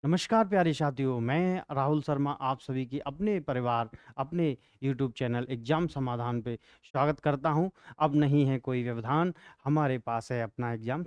नमस्कार प्यारे साथियों, मैं राहुल शर्मा आप सभी की अपने परिवार, अपने यूट्यूब चैनल एग्ज़ाम समाधान पे स्वागत करता हूं। अब नहीं है कोई व्यवधान, हमारे पास है अपना एग्ज़ाम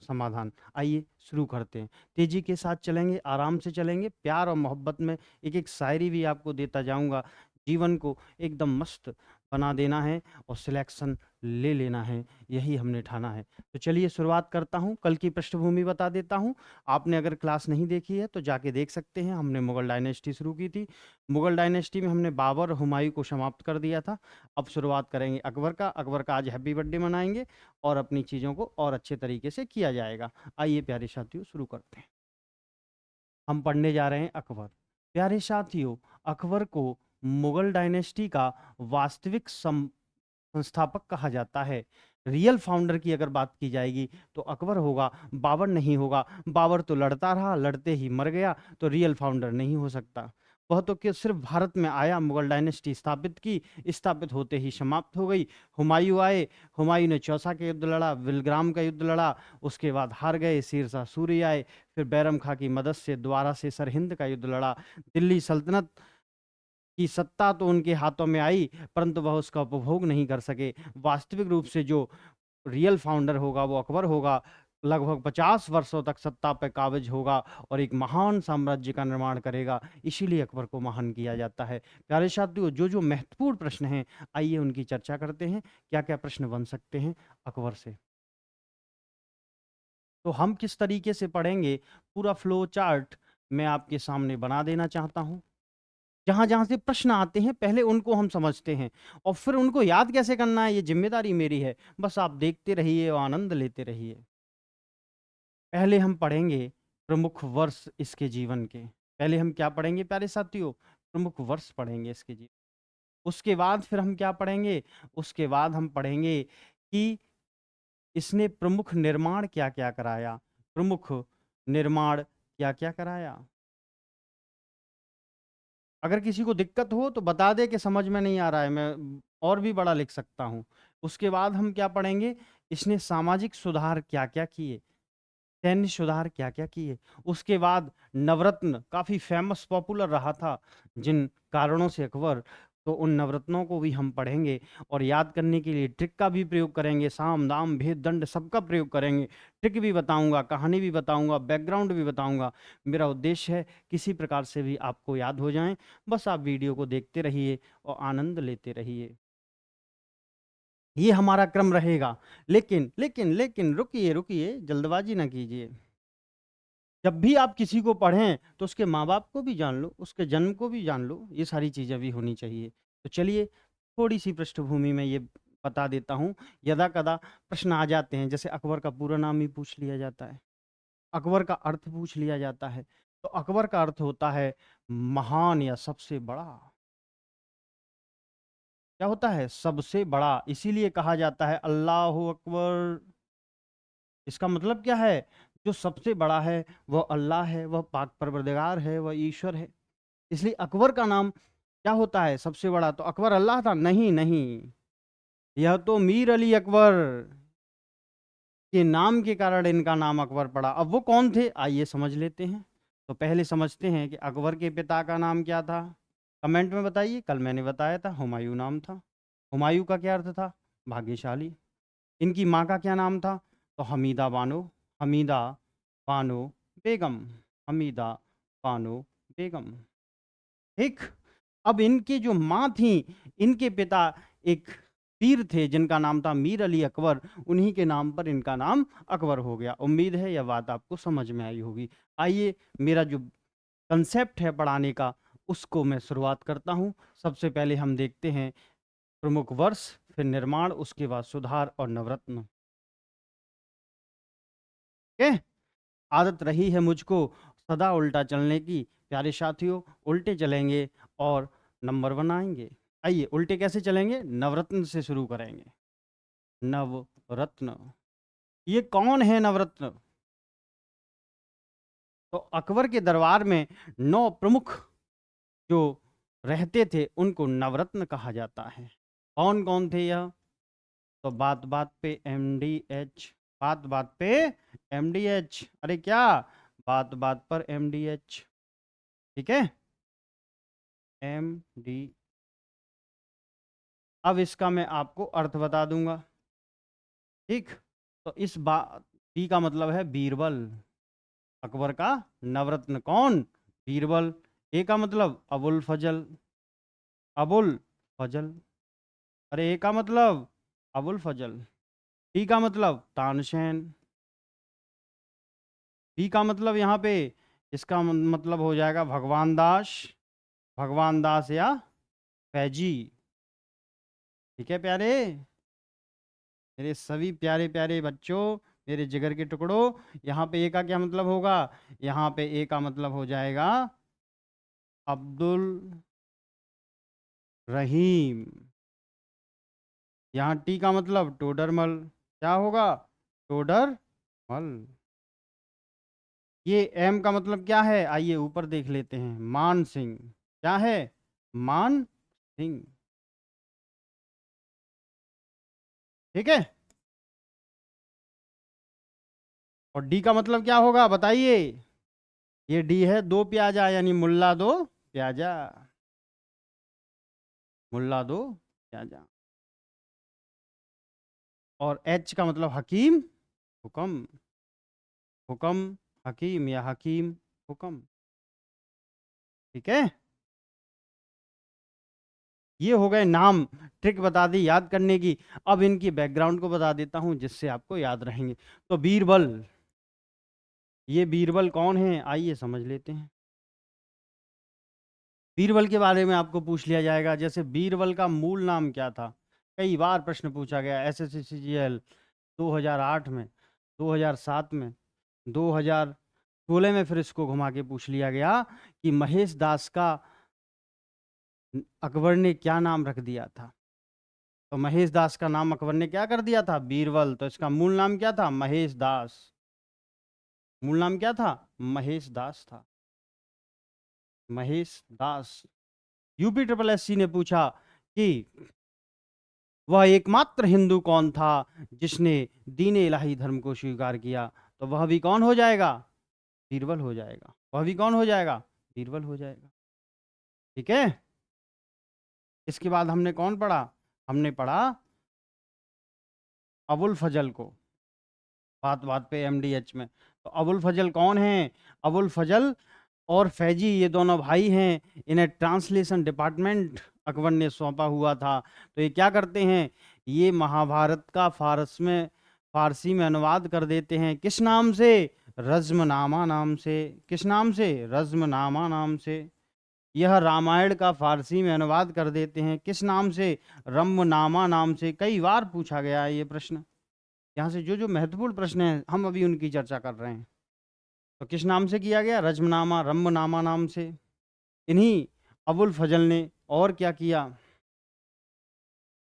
समाधान। आइए शुरू करते हैं। तेज़ी के साथ चलेंगे, आराम से चलेंगे, प्यार और मोहब्बत में एक-एक शायरी भी आपको देता जाऊँगा। जीवन को एकदम मस्त बना देना है और सिलेक्शन ले लेना है, यही हमने ठाना है। तो चलिए शुरुआत करता हूँ, कल की पृष्ठभूमि बता देता हूँ। आपने अगर क्लास नहीं देखी है तो जाके देख सकते हैं। हमने मुगल डायनेस्टी शुरू की थी। मुगल डायनेस्टी में हमने बाबर और हुमायूं को समाप्त कर दिया था। अब शुरुआत करेंगे अकबर का। अकबर का आज हैप्पी बर्थडे मनाएंगे और अपनी चीज़ों को और अच्छे तरीके से किया जाएगा। आइए प्यारे साथियों शुरू करते हैं। हम पढ़ने जा रहे हैं अकबर। प्यारे साथियों, अकबर को मुगल डायनेस्टी का वास्तविक संस्थापक कहा जाता है। रियल फाउंडर की अगर बात की जाएगी तो अकबर होगा, बाबर नहीं होगा। बाबर तो लड़ता रहा, लड़ते ही मर गया, तो रियल फाउंडर नहीं हो सकता। वह तो कि सिर्फ भारत में आया, मुगल डायनेस्टी स्थापित की, स्थापित होते ही समाप्त हो गई। हुमायूं आए, हुमायूं ने चौसा का युद्ध लड़ा, विलग्राम का युद्ध लड़ा, उसके बाद हार गए। शेरशाह सूरी आए, फिर बैरम खां की मदद से दोबारा से सरहिंद का युद्ध लड़ा। दिल्ली सल्तनत की सत्ता तो उनके हाथों में आई, परंतु वह उसका उपभोग नहीं कर सके। वास्तविक रूप से जो रियल फाउंडर होगा वो अकबर होगा। लगभग 50 वर्षों तक सत्ता पे काबिज होगा और एक महान साम्राज्य का निर्माण करेगा। इसीलिए अकबर को महान किया जाता है। प्यारे साथियों, जो महत्वपूर्ण प्रश्न हैं, आइए उनकी चर्चा करते हैं। क्या क्या प्रश्न बन सकते हैं अकबर से। तो हम किस तरीके से पढ़ेंगे, पूरा फ्लो चार्ट मैं आपके सामने बना देना चाहता हूँ। जहाँ-जहाँ से प्रश्न आते हैं पहले उनको हम समझते हैं और फिर उनको याद कैसे करना है ये ज़िम्मेदारी मेरी है। बस आप देखते रहिए और आनंद लेते रहिए। पहले हम पढ़ेंगे प्रमुख वर्ष इसके जीवन के। पहले हम क्या पढ़ेंगे प्यारे साथियों? प्रमुख वर्ष पढ़ेंगे इसके जीवन। उसके बाद फिर हम क्या पढ़ेंगे? उसके बाद हम पढ़ेंगे कि इसने प्रमुख निर्माण क्या-क्या कराया? प्रमुख निर्माण क्या-क्या कराया? अगर किसी को दिक्कत हो तो बता दे कि समझ में नहीं आ रहा है, मैं और भी बड़ा लिख सकता हूँ। उसके बाद हम क्या पढ़ेंगे, इसने सामाजिक सुधार क्या-क्या किए, सैन्य सुधार क्या-क्या किए। उसके बाद नवरत्न काफ़ी फ़ेमस पॉपुलर रहा था, जिन कारणों से अकबर, तो उन नवरत्नों को भी हम पढ़ेंगे और याद करने के लिए ट्रिक का भी प्रयोग करेंगे। साम, दाम, भेद, दंड सबका प्रयोग करेंगे। ट्रिक भी बताऊँगा, कहानी भी बताऊँगा, बैकग्राउंड भी बताऊँगा। मेरा उद्देश्य है किसी प्रकार से भी आपको याद हो जाएँ, बस आप वीडियो को देखते रहिए और आनंद लेते रहिए। ये हमारा क्रम रहेगा। लेकिन रुकिए, रुकिए, जल्दबाज़ी ना कीजिए। जब भी आप किसी को पढ़ें, तो उसके माँ-बाप को भी जान लो, उसके जन्म को भी जान लो, ये सारी चीज़ें भी होनी चाहिए। तो चलिए, थोड़ी-सी पृष्ठभूमि में ये बता देता हूँ। यदा-कदा प्रश्न आ जाते हैं, जैसे अकबर का पूरा नाम ही पूछ लिया जाता है, अकबर का अर्थ पूछ लिया जाता है। तो अकबर का अर्थ होता है महान या सबसे बड़ा। क्या होता है? सबसे बड़ा, इसीलिए कहा जाता है अल्लाहू अकबर। इसका मतलब क्या है? जो सबसे बड़ा है, वह अल्लाह है, वह पाक परवरदिगार है, वह ईश्वर है। इसलिए अकबर का नाम क्या होता है सबसे बड़ा? तो अकबर अल्लाह था? नहीं, नहीं। यह तो मीर अली अकबर के नाम के कारण इनका नाम अकबर पड़ा। अब वो कौन थे? आइए समझ लेते हैं। तो पहले समझते हैं कि अकबर के पिता का नाम क्या था? कमेंट में बताइए। कल मैंने बताया था हुमायूं नाम था। हुमायूं का क्या अर्थ था? भाग्यशाली। इनकी माँ का क्या नाम था? तो हमीदा बानो, हमीदा बानो बेगम, हमीदा बानो बेगम। ठीक। अब इनकी जो माँ थी, इनके पिता एक पीर थे जिनका नाम था मीर अली अकबर, उन्हीं के नाम पर इनका नाम अकबर हो गया। उम्मीद है यह बात आपको समझ में आई होगी। आइए, मेरा जो कंसेप्ट है पढ़ाने का, उसको मैं शुरुआत करता हूँ। सबसे पहले हम देखते हैं प्रमुख वर्ष, फिर निर्माण, उसके बाद सुधार और नवरत्न। ओके? आदत रही है मुझको सदा उल्टा चलने की। प्यारे साथियों, उल्टे चलेंगे और नंबर बनाएंगे। आइए उल्टे कैसे चलेंगे? नवरत्न से शुरू करेंगे। नवरत्न, ये कौन है नवरत्न? तो अकबर के दरबार में 9 प्रमुख जो रहते थे उनको नवरत्न कहा जाता है। कौन कौन थे यह? तो बात बात पे एमडीएच, बात बात पे एमडीएच। अरे क्या बात बात पर MDH। ठीक है, MD। अब इसका मैं आपको अर्थ बता दूंगा। ठीक, तो इस बात बी का मतलब है बीरबल। अकबर का नवरत्न कौन? बीरबल। ए का मतलब अबुल फजल। अबुल फजल। अरे ए का मतलब अबुल फजल। टी का मतलब तानसेन। बी का मतलब यहाँ पे इसका मतलब हो जाएगा भगवान दास। भगवान दास या फैजी। ठीक है प्यारे, मेरे सभी प्यारे प्यारे बच्चों, मेरे जिगर के टुकड़ों, यहाँ पे ए का क्या मतलब होगा? यहाँ पे ए का मतलब हो जाएगा अब्दुल रहीम। यहाँ टी का मतलब टोडरमल। क्या होगा? टोडरमल। ये एम का मतलब क्या है? आइए ऊपर देख लेते हैं। मान सिंह। क्या है? मान सिंह। ठीक है, और डी का मतलब क्या होगा बताइए? ये डी है दो प्याजा, यानी मुल्ला दो प्याजा। मुल्ला दो प्याजा। और एच का मतलब हकीम। हुक्म। हुक्म हकीम या हकीम हुक्म। ठीक है, ये हो गए नाम। ट्रिक बता दी याद करने की। अब इनकी बैकग्राउंड को बता देता हूं जिससे आपको याद रहेंगे। तो बीरबल, ये बीरबल कौन है आइए समझ लेते हैं। बीरबल के बारे में आपको पूछ लिया जाएगा, जैसे बीरबल का मूल नाम क्या था। कई बार प्रश्न पूछा गया, SSC CGL 2008 में, 2007 में, 2016 में, फिर इसको घुमा के पूछ लिया गया कि महेश दास का अकबर ने क्या नाम रख दिया था। तो महेश दास का नाम अकबर ने क्या कर दिया था? बीरबल। तो इसका मूल नाम क्या था? महेश दास। मूल नाम क्या था? महेश दास था। महेश दास। UPSSC ने पूछा कि वह एकमात्र हिंदू कौन था जिसने दीन इलाही धर्म को स्वीकार किया। तो वह भी कौन हो जाएगा? बीरबल हो जाएगा। वह भी कौन हो जाएगा? बीरबल हो जाएगा। ठीक है, इसके बाद हमने कौन पढ़ा? हमने पढ़ा अबुल फजल को। बात बात पे MDH में। तो अबुल फजल कौन है? अबुल फजल और फैजी ये दोनों भाई हैं। इन्हें ट्रांसलेशन डिपार्टमेंट अकबर ने सौंपा हुआ था। तो ये क्या करते हैं? ये महाभारत का फारसी में अनुवाद कर देते हैं। किस नाम से? रज़्मनामा नाम से। किस नाम से? रज़्मनामा नाम से। यह रामायण का फारसी में अनुवाद कर देते हैं। किस नाम से? रम्मनामा नाम से। कई बार पूछा गया है ये प्रश्न। यहाँ से जो जो महत्वपूर्ण प्रश्न हैं हम अभी उनकी चर्चा कर रहे हैं। तो किस नाम से किया गया? रज़्मनामा, रम्मनामा नाम से। इन्हीं अबुल फजल ने और क्या किया?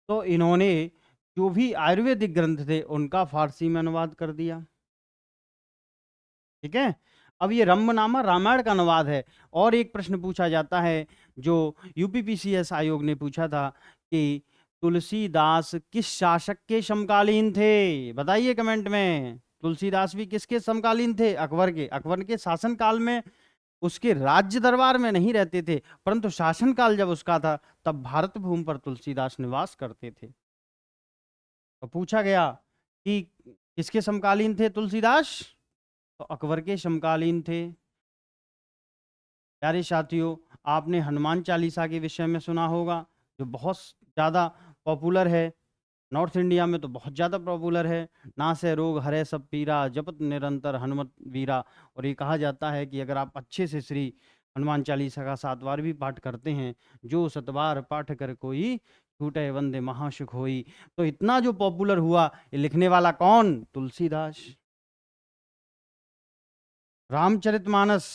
तो इन्होंने जो भी आयुर्वेदिक ग्रंथ थे उनका फारसी में अनुवाद कर दिया। ठीक है, अब ये रम्मनामा रामायण का अनुवाद है। और एक प्रश्न पूछा जाता है जो UPPCS आयोग ने पूछा था कि तुलसीदास किस शासक के समकालीन थे? बताइए कमेंट में। तुलसीदास भी किसके समकालीन थे? अकबर के। अकबर के शासन काल में, उसके राज्य दरबार में नहीं रहते थे, परंतु शासन काल जब उसका था तब भारत भूमि पर तुलसीदास निवास करते थे। तो पूछा गया कि किसके समकालीन थे तुलसीदास? तो अकबर के समकालीन थे। प्यारे साथियों, आपने हनुमान चालीसा के विषय में सुना होगा, जो बहुत ज़्यादा पॉपुलर है। नॉर्थ इंडिया में तो बहुत ज़्यादा पॉपुलर है। नासै रोग हरै सब पीरा, जपत निरंतर हनुमत वीरा। और ये कहा जाता है कि अगर आप अच्छे से श्री हनुमान चालीसा का 7 बार भी पाठ करते हैं, जो 7 बार पाठ कर कोई, छूटे वंदे महासुख होई। तो इतना जो पॉपुलर हुआ, ये लिखने वाला कौन? तुलसीदास। रामचरितमानस।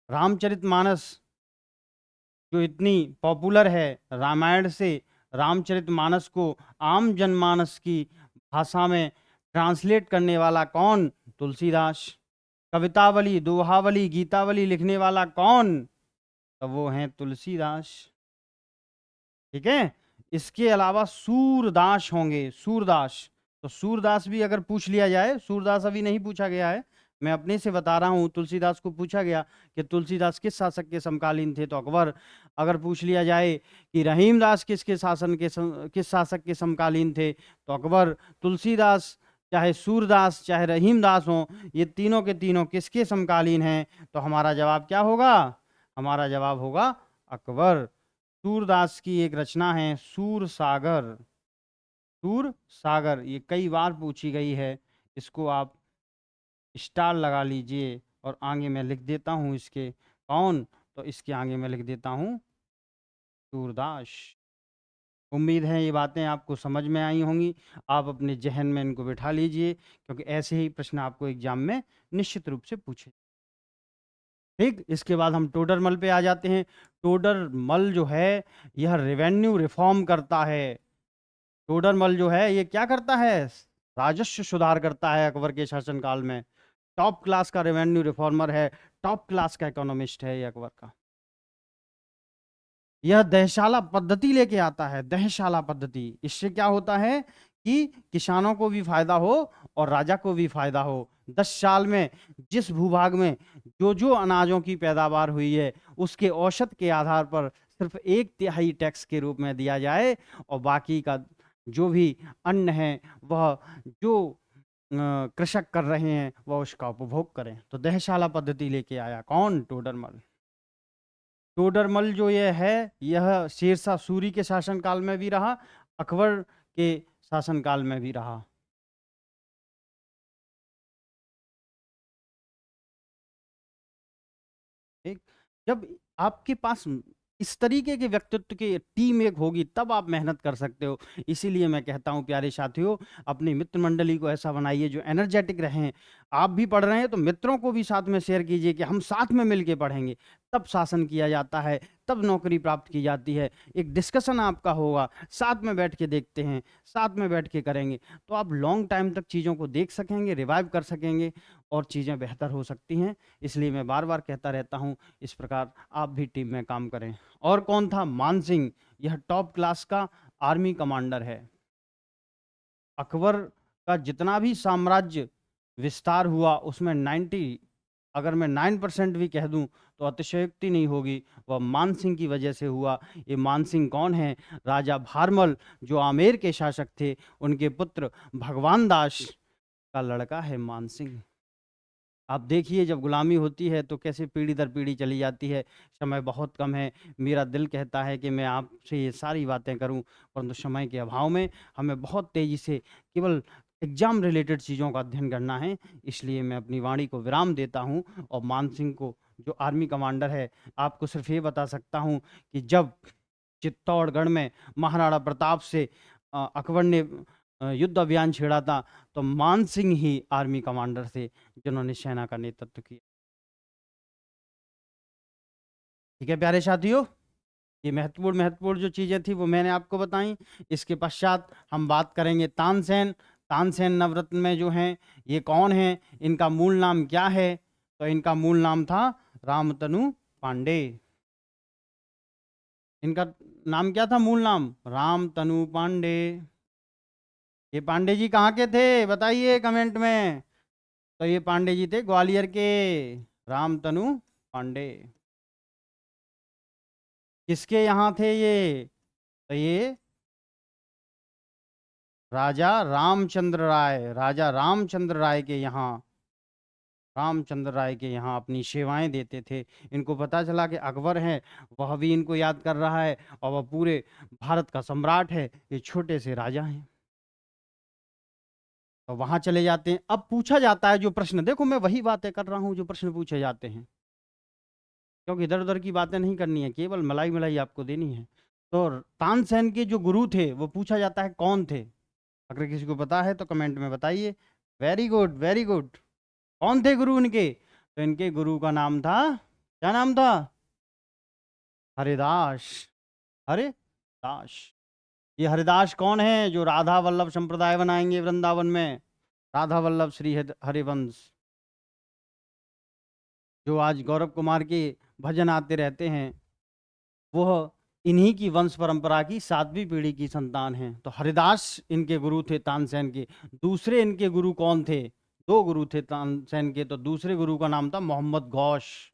रामचरितमानस जो इतनी पॉपुलर है, रामायण से रामचरितमानस को आम जनमानस की भाषा में ट्रांसलेट करने वाला कौन? तुलसीदास। कवितावली, दोहावली, गीतावली लिखने वाला कौन? तो वो हैं तुलसीदास। ठीक है, इसके अलावा सूरदास होंगे। सूरदास, तो सूरदास भी अगर पूछ लिया जाए, सूरदास अभी नहीं पूछा गया है, मैं अपने से बता रहा हूँ। तुलसीदास को पूछा गया कि तुलसीदास किस शासक के समकालीन थे, तो अकबर। अगर पूछ लिया जाए कि रहीमदास किसके शासन के किस शासक के समकालीन थे, तो अकबर। तुलसीदास, चाहे सूरदास, चाहे रहीमदास हो, ये तीनों के तीनों किसके समकालीन हैं, तो हमारा जवाब क्या होगा? हमारा जवाब होगा अकबर। सूरदास की एक रचना है सूर सागर। सूर सागर ये कई बार पूछी गई है। इसको आप स्टार लगा लीजिए और आगे मैं लिख देता हूँ इसके कौन, तो इसके आगे मैं लिख देता हूँ सूरदास। उम्मीद है ये बातें आपको समझ में आई होंगी। आप अपने जहन में इनको बिठा लीजिए, क्योंकि ऐसे ही प्रश्न आपको एग्जाम में निश्चित रूप से पूछे। ठीक, इसके बाद हम टोडरमल पे आ जाते हैं। टोडरमल जो है यह रेवेन्यू रिफॉर्म करता है। टोडरमल जो है ये क्या करता है? राजस्व सुधार करता है अकबर के शासनकाल में। टॉप क्लास का रेवेन्यू रिफॉर्मर है, टॉप क्लास का इकोनॉमिस्ट है ये अकबर का। यह दहशाला पद्धति लेके आता है, दहशाला पद्धति। इससे क्या होता है कि किसानों को भी फायदा हो और राजा को भी फायदा हो। 10 साल में जिस भूभाग में जो जो अनाजों की पैदावार हुई है, उसके औसत के आधार पर सिर्फ 1/3 टैक्स के रूप में दिया जाए, और बाकी का जो भी अन्न है वह जो कृषक कर रहे हैं वह उसका उपभोग करें। तो दहशाला पद्धति लेके आया कौन? टोडरमल। टोडरमल जो ये है यह शेरशाह सूरी के शासनकाल में भी रहा, अकबर के शासनकाल में भी रहा। ठीक, जब आपके पास इस तरीके के व्यक्तित्व की टीम एक होगी तब आप मेहनत कर सकते हो। इसीलिए मैं कहता हूँ प्यारे साथियों, अपनी मित्र मंडली को ऐसा बनाइए जो एनर्जेटिक रहें। आप भी पढ़ रहे हैं तो मित्रों को भी साथ में शेयर कीजिए कि हम साथ में मिलके पढ़ेंगे, तब शासन किया जाता है, तब नौकरी प्राप्त की जाती है। एक डिस्कशन आपका होगा, साथ में बैठ के देखते हैं, साथ में बैठ के करेंगे, तो आप लॉन्ग टाइम तक चीज़ों को देख सकेंगे, रिवाइव कर सकेंगे और चीज़ें बेहतर हो सकती हैं। इसलिए मैं बार बार कहता रहता हूँ, इस प्रकार आप भी टीम में काम करें। और कौन था? मान सिंह। यह टॉप क्लास का आर्मी कमांडर है। अकबर का जितना भी साम्राज्य विस्तार हुआ उसमें 90, अगर मैं 9% भी कह दूं तो अतिशयोक्ति नहीं होगी, वह मान सिंह की वजह से हुआ। ये मान सिंह कौन है? राजा भारमल जो आमेर के शासक थे, उनके पुत्र भगवान दास का लड़का है मान सिंह। आप देखिए जब गुलामी होती है तो कैसे पीढ़ी दर पीढ़ी चली जाती है। समय बहुत कम है, मेरा दिल कहता है कि मैं आपसे ये सारी बातें करूं, परंतु समय के अभाव में हमें बहुत तेज़ी से केवल एग्ज़ाम रिलेटेड चीज़ों का अध्ययन करना है। इसलिए मैं अपनी वाणी को विराम देता हूं और मान सिंह को, जो आर्मी कमांडर है, आपको सिर्फ ये बता सकता हूं कि जब चित्तौड़गढ़ में महाराणा प्रताप से अकबर ने युद्ध अभियान छेड़ा था, तो मान सिंह ही आर्मी कमांडर थे जिन्होंने सेना का नेतृत्व किया। ठीक है प्यारे साथियों, ये महत्वपूर्ण महत्वपूर्ण जो चीज़ें थी वो मैंने आपको बताई। इसके पश्चात हम बात करेंगे तानसेन। तानसेन नवरत्न में जो हैं ये कौन है, इनका मूल नाम क्या है? तो इनका मूल नाम था रामतनु पांडे। इनका नाम क्या था? मूल नाम रामतनु पांडे। ये पांडे जी कहाँ के थे बताइए कमेंट में। तो ये पांडे जी थे ग्वालियर के, रामतनु पांडे। किसके यहाँ थे ये? तो ये राजा रामचंद्र राय, राजा रामचंद्र राय के यहाँ, रामचंद्र राय के यहाँ अपनी सेवाएं देते थे। इनको पता चला कि अकबर है, वह भी इनको याद कर रहा है और वह पूरे भारत का सम्राट है, ये छोटे से राजा हैं। तो वहां चले जाते हैं। अब पूछा जाता है जो प्रश्न, देखो मैं वही बातें कर रहा हूँ जो प्रश्न पूछे जाते हैं, क्योंकि इधर उधर की बातें नहीं करनी है, केवल मलाई मलाई आपको देनी है। तो तानसेन के जो गुरु थे वो पूछा जाता है कौन थे। अगर किसी को पता है तो कमेंट में बताइए। Very good, very good. कौन थे गुरु इनके? तो इनके गुरु का नाम था, क्या नाम था? हरिदास। हरिदास। ये हरिदास कौन है जो राधा वल्लभ संप्रदाय बनाएंगे वृंदावन में? राधा वल्लभ श्री हरिवंश, जो आज गौरव कुमार के भजन आते रहते हैं, वह इन्हीं की वंश परंपरा की 7वीं पीढ़ी की संतान हैं। तो हरिदास इनके गुरु थे तानसेन के। दूसरे इनके गुरु कौन थे? 2 गुरु थे तानसेन के, तो दूसरे गुरु का नाम था मोहम्मद गौश।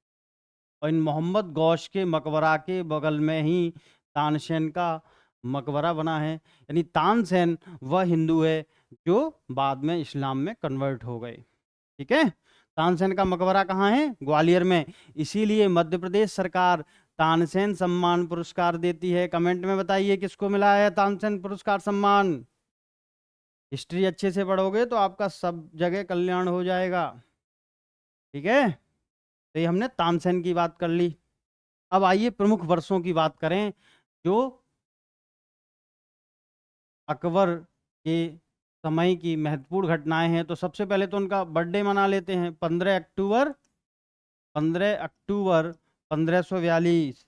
और इन मोहम्मद गौश के मकबरा के बगल में ही तानसेन का मकबरा बना है। यानी तानसेन वह हिंदू है जो बाद में इस्लाम में कन्वर्ट हो गए। ठीक है, तानसेन का मकबरा कहाँ है? ग्वालियर में। इसीलिए मध्य प्रदेश सरकार तानसेन सम्मान पुरस्कार देती है। कमेंट में बताइए किसको मिला है तानसेन पुरस्कार सम्मान। हिस्ट्री अच्छे से पढ़ोगे तो आपका सब जगह कल्याण हो जाएगा। ठीक है, तो ये हमने तानसेन की बात कर ली। अब आइए प्रमुख वर्षों की बात करें जो अकबर के समय की महत्वपूर्ण घटनाएं हैं। तो सबसे पहले तो उनका बर्थडे मना लेते हैं, 15 अक्टूबर 1542।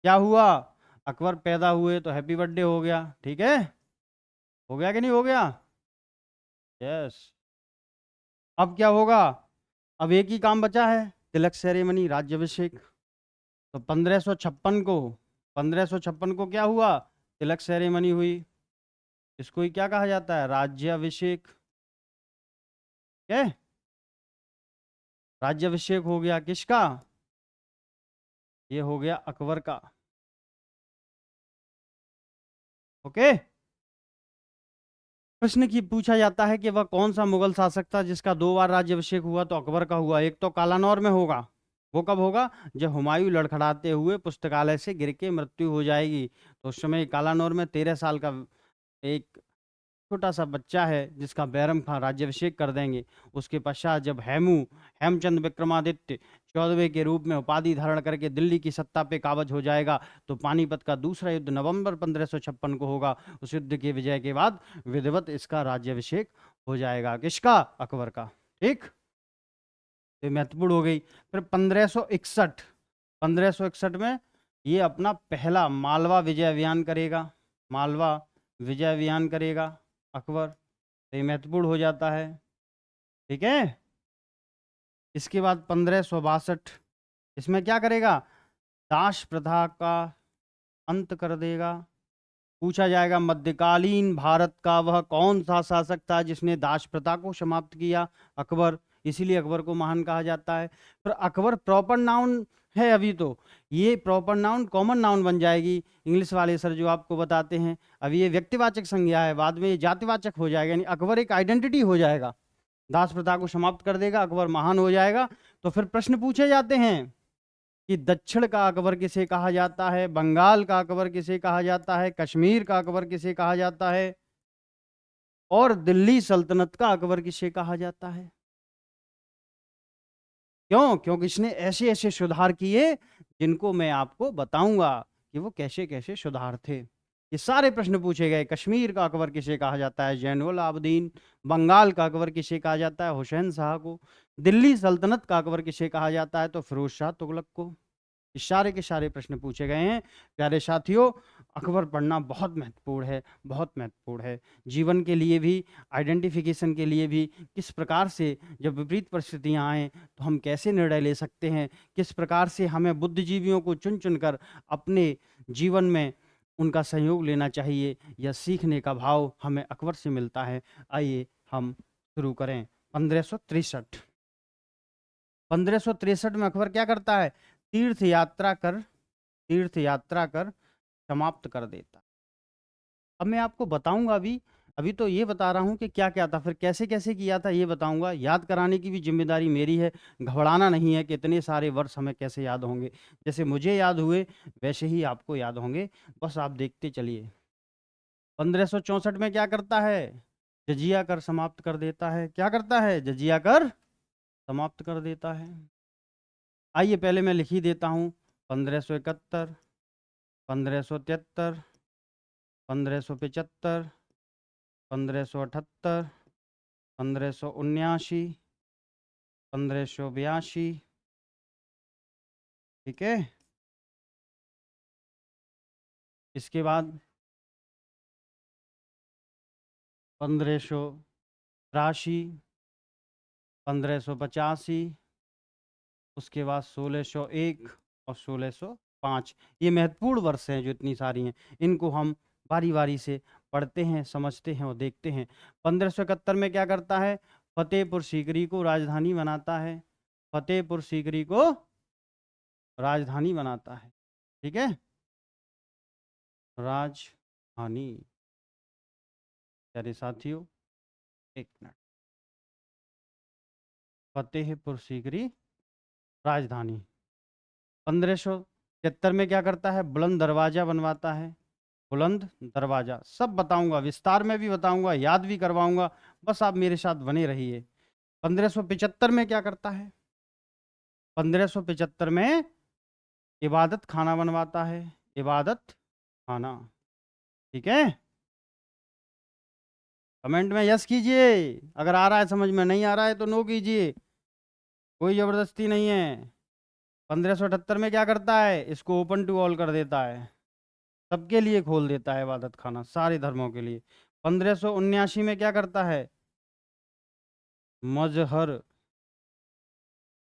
क्या हुआ? अकबर पैदा हुए तो हैप्पी बर्थडे हो गया। ठीक है, हो गया कि नहीं हो गया? यस। अब क्या होगा? अब एक ही काम बचा है, तिलक सेरेमनी, राज्याभिषेक। तो 1556 को क्या हुआ? तिलक सेरेमनी हुई। इसको ही क्या कहा जाता है? राज्याभिषेक। क्या? राज्याभिषेक हो गया किसका? ये हो गया अकबर का। ओके। प्रश्न की पूछा जाता है कि वह कौन सा मुगल शासक था जिसका 2 बार राज्याभिषेक हुआ? तो अकबर का हुआ। एक तो कालानौर में होगा, वो कब होगा? जब हुमायूं लड़खड़ाते हुए पुस्तकालय से गिर के मृत्यु हो जाएगी। तो उस समय कालानौर में 13 साल का एक छोटा सा बच्चा है जिसका बैरम खां राज्याभिषेक कर देंगे। उसके पश्चात जब हेमचंद विक्रमादित्य 14वें के रूप में उपाधि धारण करके दिल्ली की सत्ता पे काबज हो जाएगा, तो पानीपत का दूसरा युद्ध नवंबर 1556 को होगा। उस युद्ध के विजय के बाद विधिवत इसका राज्याभिषेक हो जाएगा। किसका? अकबर का। ठीक, तो महत्वपूर्ण हो गई। फिर 1561 में ये अपना पहला मालवा विजय अभियान करेगा। मालवा विजय अभियान करेगा अकबर, तो ये महत्वपूर्ण हो जाता है। ठीक है, इसके बाद 1562, इसमें क्या करेगा? दास प्रथा का अंत कर देगा। पूछा जाएगा मध्यकालीन भारत का वह कौन सा शासक था जिसने दास प्रथा को समाप्त किया? अकबर। इसीलिए अकबर को महान कहा जाता है। पर अकबर प्रॉपर नाउन है अभी, तो ये प्रॉपर नाउन कॉमन नाउन बन जाएगी। इंग्लिश वाले सर जो आपको बताते हैं, अभी ये व्यक्तिवाचक संज्ञा है, बाद में ये जातिवाचक हो जाएगा। यानी अकबर एक आइडेंटिटी हो जाएगा, दास प्रथा को समाप्त कर देगा, अकबर महान हो जाएगा। तो फिर प्रश्न पूछे जाते हैं कि दक्षिण का अकबर किसे कहा जाता है? बंगाल का अकबर किसे कहा जाता है? कश्मीर का अकबर किसे कहा जाता है? और दिल्ली सल्तनत का अकबर किसे कहा जाता है? क्यों? क्योंकि इसने ऐसे ऐसे सुधार किए जिनको मैं आपको बताऊंगा कि वो कैसे कैसे सुधार थे। ये सारे प्रश्न पूछे गए। कश्मीर का अकबर किसे कहा जाता है? जैनुल आबदीन। बंगाल का अकबर किसे कहा जाता है? हुसैन शाह को। दिल्ली सल्तनत का अकबर किसे कहा जाता है? तो फिरोज शाह तुगलक को। इशारे के सारे प्रश्न पूछे गए हैं। प्यारे साथियों, अकबर पढ़ना बहुत महत्वपूर्ण है, बहुत महत्वपूर्ण है जीवन के लिए भी, आइडेंटिफिकेशन के लिए भी। किस प्रकार से जब विपरीत परिस्थितियां आएँ तो हम कैसे निर्णय ले सकते हैं, किस प्रकार से हमें बुद्धिजीवियों को चुन चुनकर अपने जीवन में उनका सहयोग लेना चाहिए, यह सीखने का भाव हमें अकबर से मिलता है। आइए हम शुरू करें। 1563 में अकबर क्या करता है? तीर्थ यात्रा कर समाप्त कर देता। अब मैं आपको बताऊंगा, अभी अभी तो ये बता रहा हूं कि क्या क्या था, फिर कैसे कैसे किया था ये बताऊंगा। याद कराने की भी जिम्मेदारी मेरी है, घबराना नहीं है कि इतने सारे वर्ष हमें कैसे याद होंगे। जैसे मुझे याद हुए वैसे ही आपको याद होंगे, बस आप देखते चलिए। 1564 में क्या करता है? जजिया कर समाप्त कर देता है। क्या करता है? जजिया कर समाप्त कर देता है। आइए पहले मैं लिख ही देता हूँ। 1571, 1573, 1575, 1578, 1579, 1582। ठीक है, इसके बाद 1583, 1585, उसके बाद 1601 और 1605। ये महत्वपूर्ण वर्ष हैं जो इतनी सारी हैं, इनको हम बारी बारी से पढ़ते हैं, समझते हैं और देखते हैं। 1571 में क्या करता है? फतेहपुर सीकरी को राजधानी बनाता है, फतेहपुर सीकरी को राजधानी बनाता है। ठीक है, राजधानी। प्यारे साथियों, एक मिनट, फतेहपुर सीकरी राजधानी। 1573 में क्या करता है? बुलंद दरवाजा बनवाता है, बुलंद दरवाजा। सब बताऊंगा, विस्तार में भी बताऊंगा, याद भी करवाऊंगा, बस आप मेरे साथ बने रहिए। 1575 में क्या करता है? 1575 में इबादत खाना बनवाता है, इबादत खाना। ठीक है, कमेंट में यस कीजिए अगर आ रहा है समझ में, नहीं आ रहा है तो नो कीजिए, कोई जबरदस्ती नहीं है। 1578 में क्या करता है? इसको ओपन टू ऑल कर देता है, सबके लिए खोल देता है इबादत खाना, सारे धर्मों के लिए। 1579 में क्या करता है? मजहर,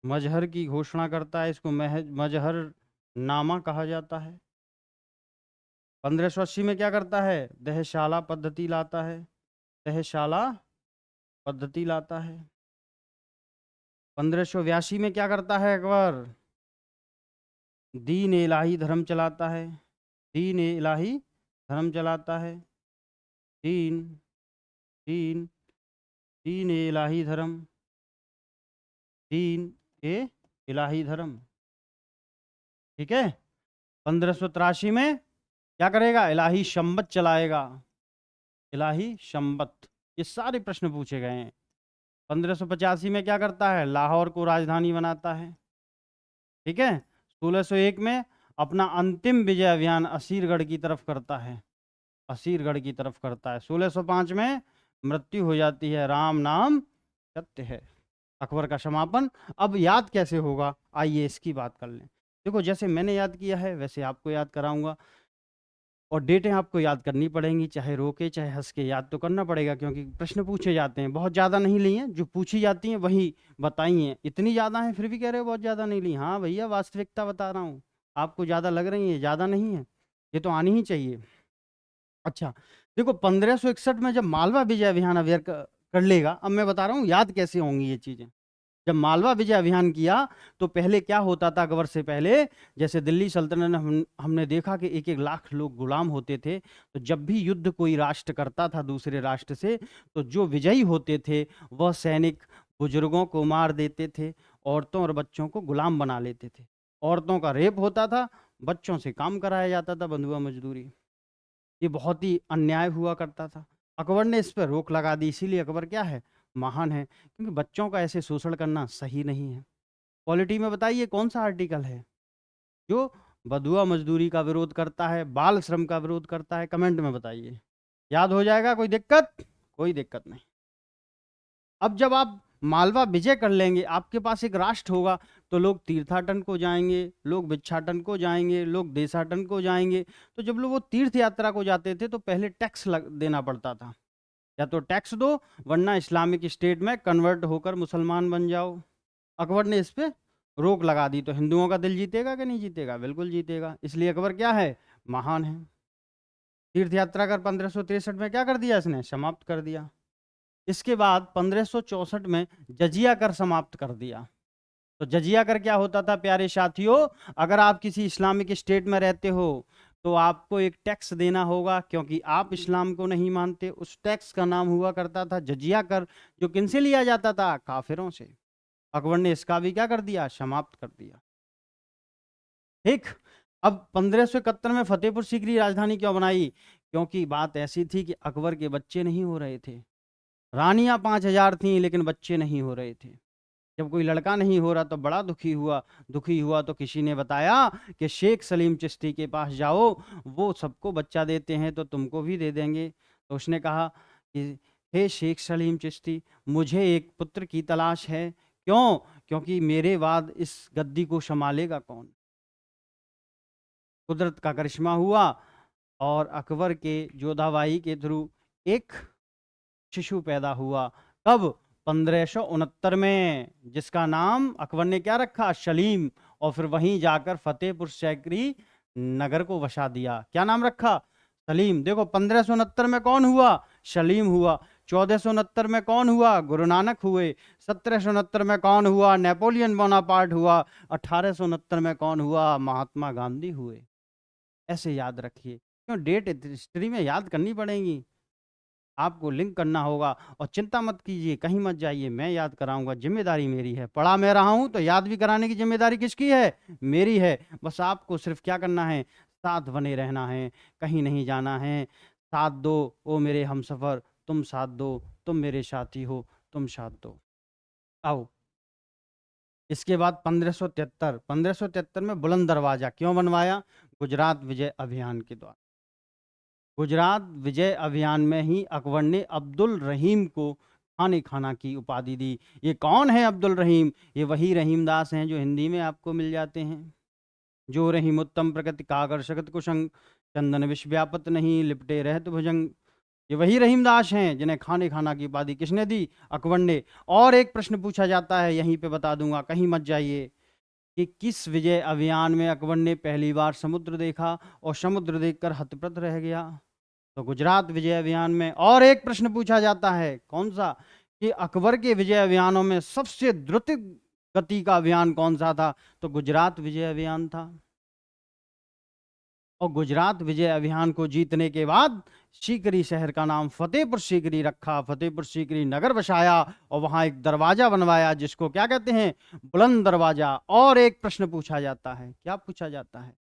मजहर की घोषणा करता है, इसको मजहर नामा कहा जाता है। 1580 में क्या करता है? दहशाला पद्धति लाता है, दहशाला पद्धति लाता है। 1582 में क्या करता है अकबर? दीन इलाही धर्म चलाता है, दीन इलाही धर्म चलाता है, दीन दीन दीन इलाही धर्म, दीन ए इलाही धर्म। ठीक है, 1583 में क्या करेगा? इलाही शम्बत चलाएगा, इलाही शम्बत। ये सारे प्रश्न पूछे गए हैं। 1585 में क्या करता है? लाहौर को राजधानी बनाता है। ठीक है, 1601 में अपना अंतिम विजय अभियान असीरगढ़ की तरफ करता है, असीरगढ़ की तरफ करता है। 1605 में मृत्यु हो जाती है, राम नाम सत्य है, अकबर का समापन। अब याद कैसे होगा, आइए इसकी बात कर लें। देखो, जैसे मैंने याद किया है वैसे आपको याद कराऊंगा, और डेटें आपको याद करनी पड़ेंगी, चाहे रो के चाहे हंस के, याद तो करना पड़ेगा क्योंकि प्रश्न पूछे जाते हैं। बहुत ज़्यादा नहीं ली हैं, जो पूछी जाती हैं वही बताई हैं। इतनी ज़्यादा हैं फिर भी कह रहे हो बहुत ज़्यादा नहीं ली। हाँ भैया, वास्तविकता बता रहा हूँ, आपको ज़्यादा लग रही है, ज़्यादा नहीं है, ये तो आनी ही चाहिए। अच्छा, देखो 1561 में जब मालवा विजय अभियान कर लेगा, अब मैं बता रहा हूँ याद कैसे होंगी ये चीज़ें। जब मालवा विजय अभियान किया तो पहले क्या होता था अकबर से पहले, जैसे दिल्ली सल्तनत में हमने देखा कि 1-1 लाख लोग गुलाम होते थे। तो जब भी युद्ध कोई राष्ट्र करता था दूसरे राष्ट्र से, तो जो विजयी होते थे वह सैनिक बुजुर्गों को मार देते थे, औरतों और बच्चों को गुलाम बना लेते थे। औरतों का रेप होता था, बच्चों से काम कराया जाता था, बंधुआ मजदूरी। ये बहुत ही अन्याय हुआ करता था। अकबर ने इस पर रोक लगा दी, इसीलिए अकबर क्या है? महान है, क्योंकि बच्चों का ऐसे शोषण करना सही नहीं है। पॉलिटी में बताइए कौन सा आर्टिकल है जो बंधुआ मजदूरी का विरोध करता है, बाल श्रम का विरोध करता है? कमेंट में बताइए, याद हो जाएगा, कोई दिक्कत? कोई दिक्कत नहीं। अब जब आप मालवा विजय कर लेंगे, आपके पास एक राष्ट्र होगा, तो लोग तीर्थाटन को जाएंगे, लोग भिक्षाटन को जाएंगे, लोग देशाटन को जाएंगे। तो जब लोग वो तीर्थ यात्रा को जाते थे तो पहले टैक्स देना पड़ता था, या तो टैक्स दो वरना इस्लामिक स्टेट में कन्वर्ट होकर मुसलमान बन जाओ। अकबर ने इस पे रोक लगा दी, तो हिंदुओं का दिल जीतेगा कि नहीं जीतेगा? बिल्कुल जीतेगा। इसलिए अकबर क्या है? महान है। तीर्थ यात्रा कर 1563 में क्या कर दिया इसने? समाप्त कर दिया। इसके बाद 1564 में जजिया कर समाप्त कर दिया। तो जजिया कर क्या होता था प्यारे साथियों? अगर आप किसी इस्लामिक स्टेट में रहते हो तो आपको एक टैक्स देना होगा, क्योंकि आप इस्लाम को नहीं मानते। उस टैक्स का नाम हुआ करता था जजिया कर, जो किनसे लिया जाता था? काफिरों से। अकबर ने इसका भी क्या कर दिया? समाप्त कर दिया। ठीक, अब 1571 में फतेहपुर सीकरी राजधानी क्यों बनाई? क्योंकि बात ऐसी थी कि अकबर के बच्चे नहीं हो रहे थे। रानियां 5000 थीं लेकिन बच्चे नहीं हो रहे थे। जब कोई लड़का नहीं हो रहा तो बड़ा दुखी हुआ तो किसी ने बताया कि शेख सलीम चिश्ती के पास जाओ, वो सबको बच्चा देते हैं तो तुमको भी दे देंगे। तो उसने कहा कि हे शेख सलीम चिश्ती, मुझे एक पुत्र की तलाश है। क्यों? क्योंकि मेरे बाद इस गद्दी को संभालेगा कौन? कुदरत का करिश्मा हुआ और अकबर के जोधाबाई के थ्रू एक शिशु पैदा हुआ। कब? 1569 में, जिसका नाम अकबर ने क्या रखा? सलीम। और फिर वहीं जाकर फतेहपुर सीकरी नगर को बसा दिया। क्या नाम रखा? सलीम। देखो 1569 में कौन हुआ? सलीम हुआ। 1469 में कौन हुआ? गुरु नानक हुए। 1769 में कौन हुआ? नेपोलियन बोनापार्ट हुआ। 1869 में कौन हुआ? महात्मा गांधी हुए। ऐसे याद रखिए, क्यों डेट हिस्ट्री में याद करनी पड़ेगी, आपको लिंक करना होगा। और चिंता मत कीजिए, कहीं मत जाइए, मैं याद कराऊंगा, जिम्मेदारी मेरी है। पढ़ा मैं रहा हूं तो याद भी कराने की जिम्मेदारी किसकी है? मेरी है। बस आपको सिर्फ क्या करना है? साथ बने रहना है, कहीं नहीं जाना है। साथ दो ओ मेरे हमसफर, तुम साथ दो, तुम मेरे साथी हो, तुम साथ दो। आओ, इसके बाद 1573 में बुलंद दरवाजा क्यों बनवाया? गुजरात विजय अभियान के द्वारा। गुजरात विजय अभियान में ही अकबर ने अब्दुल रहीम को खाने खाना की उपाधि दी। ये कौन है अब्दुल रहीम? ये वही रहीमदास हैं जो हिंदी में आपको मिल जाते हैं। जो रहीम उत्तम प्रकृति काकर कुशंग, चंदन विष व्यापत नहीं, लिपटे रहत भुजंग। ये वही रहीमदास हैं जिन्हें खाने खाना की उपाधि किसने दी? अकबर ने। और एक प्रश्न पूछा जाता है, यहीं पे बता दूंगा, कहीं मत जाइए, कि किस विजय अभियान में अकबर ने पहली बार समुद्र देखा और समुद्र देखकर हतप्रत रह गया? तो गुजरात विजय अभियान में। और एक प्रश्न पूछा जाता है, कौन सा? कि अकबर के विजय अभियानों में सबसे द्रुत गति का अभियान कौन सा था? तो गुजरात विजय अभियान था। और गुजरात विजय अभियान को जीतने के बाद सीकरी शहर का नाम फतेहपुर सीकरी रखा, फतेहपुर सीकरी नगर बसाया और वहां एक दरवाजा बनवाया जिसको क्या कहते हैं? बुलंद दरवाजा। और एक प्रश्न पूछा जाता है, क्या पूछा जाता है?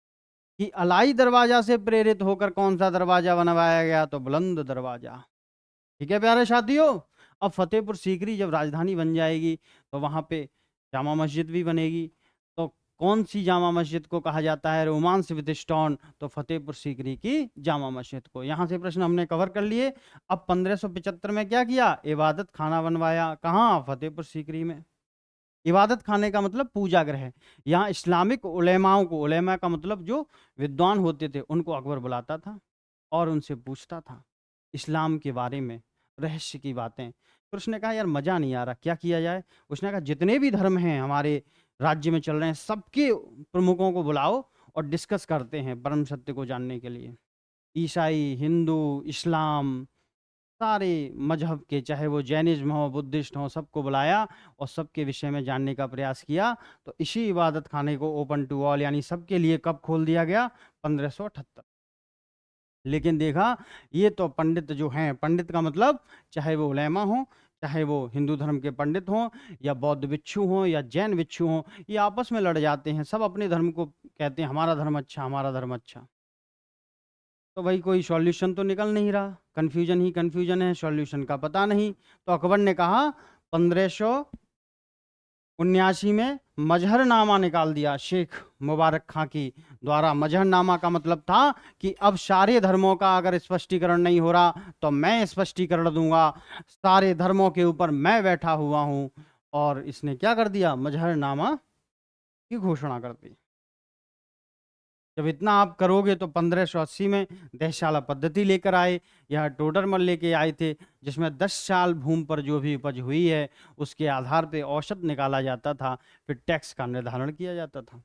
कि अलाई दरवाजा से प्रेरित होकर कौन सा दरवाजा बनवाया गया? तो बुलंद दरवाजा। ठीक है प्यारे साथियों, अब फतेहपुर सीकरी जब राजधानी बन जाएगी तो वहां पे जामा मस्जिद भी बनेगी। तो कौन सी जामा मस्जिद को कहा जाता है रोमांस विद स्टोन? तो फतेहपुर सीकरी की जामा मस्जिद को। यहां से प्रश्न हमने कवर कर लिए। अब 1575 में क्या किया? इबादत खाना बनवाया। कहाँ? फतेहपुर सीकरी में। इबादत खाने का मतलब पूजा गृह। यहाँ इस्लामिक उलेमाओं को, उलेमा का मतलब जो विद्वान होते थे, उनको अकबर बुलाता था और उनसे पूछता था इस्लाम के बारे में, रहस्य की बातें। फिर उसने कहा यार मज़ा नहीं आ रहा, क्या किया जाए? उसने कहा जितने भी धर्म हैं हमारे राज्य में चल रहे हैं, सबके प्रमुखों को बुलाओ और डिस्कस करते हैं परम सत्य को जानने के लिए। ईसाई, हिंदू, इस्लाम, सारे मजहब के, चाहे वो जैनिज्म हो, बुद्धिस्ट हो, सबको बुलाया और सबके विषय में जानने का प्रयास किया। तो इसी इबादत खाने को ओपन टू ऑल यानी सबके लिए कब खोल दिया गया? 1578। लेकिन देखा, ये तो पंडित जो हैं, पंडित का मतलब चाहे वो उलेमा हो, चाहे वो हिंदू धर्म के पंडित हों, या बौद्ध भिक्षु हों, या जैन भिक्षु हों, ये आपस में लड़ जाते हैं। सब अपने धर्म को कहते हैं हमारा धर्म अच्छा, हमारा धर्म अच्छा। तो भाई कोई सॉल्यूशन तो निकल नहीं रहा, कन्फ्यूजन ही कन्फ्यूजन है, सॉल्यूशन का पता नहीं। तो अकबर ने कहा 1579 में मजहरनामा निकाल दिया शेख मुबारक खां की द्वारा। मजहरनामा का मतलब था कि अब सारे धर्मों का अगर स्पष्टीकरण नहीं हो रहा तो मैं स्पष्टीकरण दूंगा, सारे धर्मों के ऊपर मैं बैठा हुआ हूं। और इसने क्या कर दिया? मजहरनामा की घोषणा कर दी। जब इतना आप करोगे तो 1580 में देशशाला पद्धति लेकर आए। यह टोडरमल लेके आए थे, जिसमें 10 साल भूमि पर जो भी उपज हुई है उसके आधार पे औसत निकाला जाता था, फिर टैक्स का निर्धारण किया जाता था।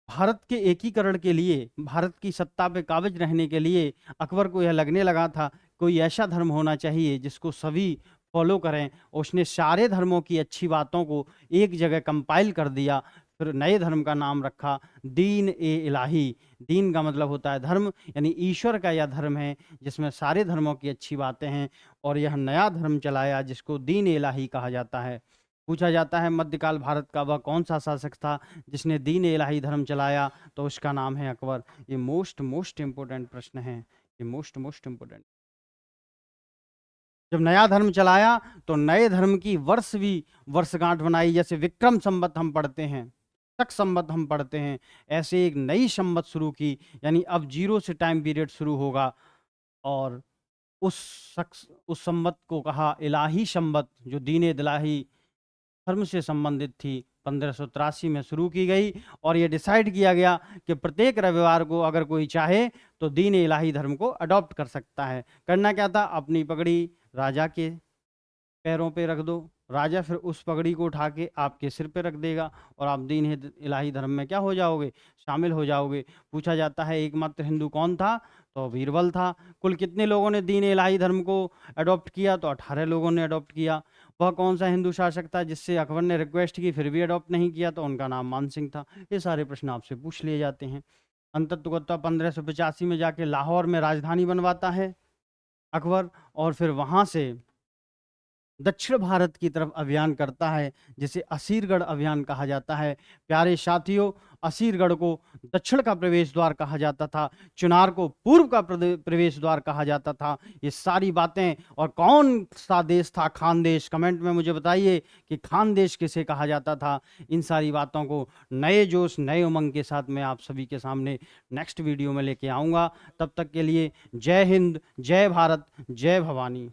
भारत के एकीकरण के लिए, भारत की सत्ता पे काबिज रहने के लिए अकबर को यह लगने लगा था कोई ऐसा धर्म होना चाहिए जिसको सभी फॉलो करें। उसने सारे धर्मों की अच्छी बातों को एक जगह कंपाइल कर दिया। फिर नए धर्म का नाम रखा दीन ए इलाही। दीन का मतलब होता है धर्म, यानी ईश्वर का यह धर्म है जिसमें सारे धर्मों की अच्छी बातें हैं। और यह नया धर्म चलाया जिसको दीन ए इलाही कहा जाता है। पूछा जाता है मध्यकाल भारत का वह कौन सा शासक था जिसने दीन ए इलाही धर्म चलाया? तो उसका नाम है अकबर। ये मोस्ट इंपोर्टेंट प्रश्न है, ये मोस्ट इंपोर्टेंट। जब नया धर्म चलाया तो नए धर्म की वर्षगांठ बनाई। जैसे विक्रम संवत हम पढ़ते हैं, शक संवत हम पढ़ते हैं, ऐसे एक नई संवत शुरू की, यानी अब 0 से टाइम पीरियड शुरू होगा। और उस संवत को कहा इलाही संवत, जो दीन इलाही धर्म से संबंधित थी, 1583 में शुरू की गई। और ये डिसाइड किया गया कि प्रत्येक रविवार को अगर कोई चाहे तो दीन इलाही धर्म को अडॉप्ट कर सकता है। करना क्या था? अपनी पगड़ी राजा के पैरों पे रख दो, राजा फिर उस पगड़ी को उठा के आपके सिर पे रख देगा और आप दीन इलाही धर्म में क्या हो जाओगे, शामिल हो जाओगे। पूछा जाता है एकमात्र हिंदू कौन था, तो बीरबल था। कुल कितने लोगों ने दीन इलाही धर्म को अडॉप्ट किया, तो 18 लोगों ने अडॉप्ट किया। वह कौन सा हिंदू शासक था जिससे अकबर ने रिक्वेस्ट की फिर भी अडॉप्ट नहीं किया, तो उनका नाम मान सिंह था। ये सारे प्रश्न आपसे पूछ लिए जाते हैं। अंततः 1585 में जाके लाहौर में राजधानी बनवाता है अकबर, और फिर वहां से दक्षिण भारत की तरफ अभियान करता है, जिसे असीरगढ़ अभियान कहा जाता है। प्यारे साथियों, असीरगढ़ को दक्षिण का प्रवेश द्वार कहा जाता था, चुनार को पूर्व का प्रवेश द्वार कहा जाता था। ये सारी बातें, और कौन सा देश था खानदेश, कमेंट में मुझे बताइए कि खानदेश किसे कहा जाता था। इन सारी बातों को नए जोश नए उमंग के साथ मैं आप सभी के सामने नेक्स्ट वीडियो में लेके आऊँगा। तब तक के लिए जय हिंद, जय भारत, जय भवानी।